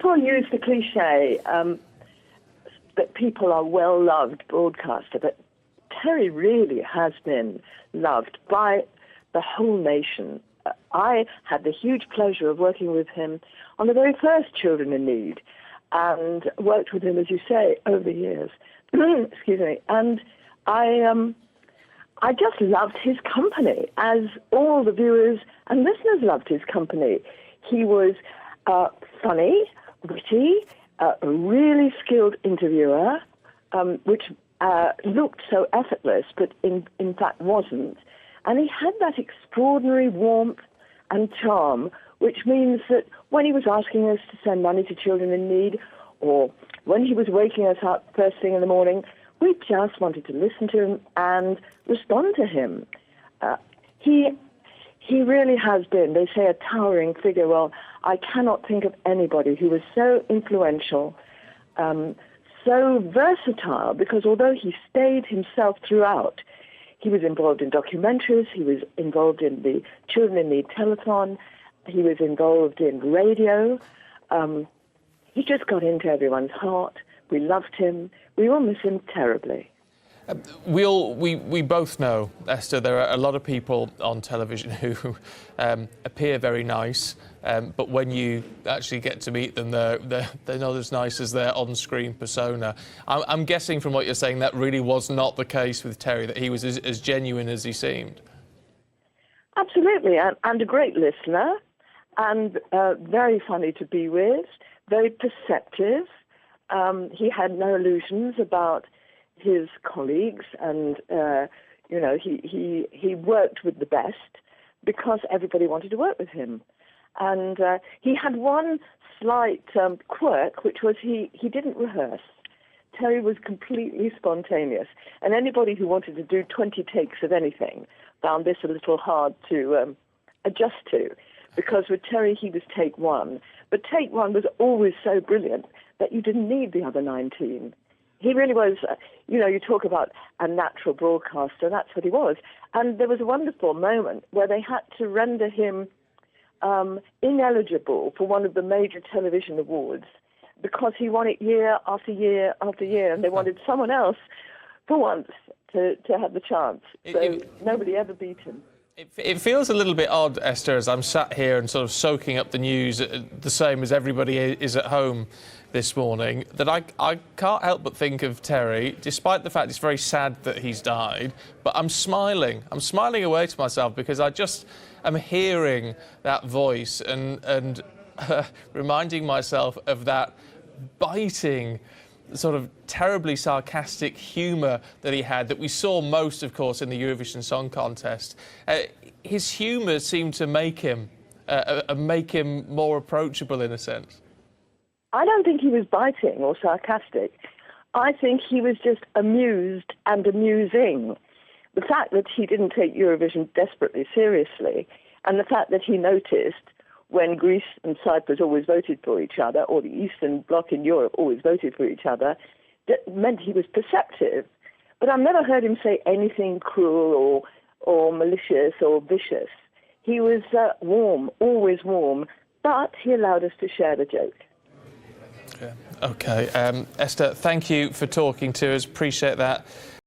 people use the cliche that people are well-loved broadcaster, but Terry really has been loved by the whole nation. I had the huge pleasure of working with him on the very first Children in Need, and worked with him, as you say, over the years. Excuse me. And I just loved his company, as all the viewers and listeners loved his company. He was funny, witty, a really skilled interviewer, which looked so effortless, but in fact wasn't. And he had that extraordinary warmth and charm, which means that when he was asking us to send money to Children in Need, or when he was waking us up first thing in the morning, we just wanted to listen to him and respond to him. He really has been, they say, a towering figure. Well, I cannot think of anybody who was so influential, so versatile, because although he stayed himself throughout, he was involved in documentaries, he was involved in the Children in Need telethon, he was involved in radio. He just got into everyone's heart. We loved him. We all miss him terribly. We both know, Esther, there are a lot of people on television who appear very nice, but when you actually get to meet them, they're not as nice as their on-screen persona. I'm guessing from what you're saying that really was not the case with Terry, that he was as genuine as he seemed. Absolutely, and a great listener, and very funny to be with, very perceptive. He had no illusions about his colleagues, and he worked with the best because everybody wanted to work with him. And he had one slight quirk, which was he didn't rehearse. Terry was completely spontaneous, and anybody who wanted to do 20 takes of anything found this a little hard to adjust to, because with Terry he was take one, but take one was always so brilliant that you didn't need the other 19. He really was, you talk about a natural broadcaster, that's what he was. And there was a wonderful moment where they had to render him ineligible for one of the major television awards because he won it year after year after year, and they wanted someone else for once to have the chance. So nobody ever beat him. It feels a little bit odd, Esther, as I'm sat here and sort of soaking up the news the same as everybody is at home this morning, that I can't help but think of Terry, despite the fact it's very sad that he's died, but I'm smiling. I'm smiling away to myself because I just am hearing that voice and reminding myself of that biting, sort of terribly sarcastic humour that he had, that we saw most, of course, in the Eurovision Song Contest. His humour seemed to make him more approachable in a sense. I don't think he was biting or sarcastic. I think he was just amused and amusing. The fact that he didn't take Eurovision desperately seriously, and the fact that he noticed when Greece and Cyprus always voted for each other, or the Eastern Bloc in Europe always voted for each other, that meant he was perceptive. But I've never heard him say anything cruel or malicious or vicious. He was warm, always warm, but he allowed us to share the joke. Yeah. OK. Esther, thank you for talking to us. Appreciate that.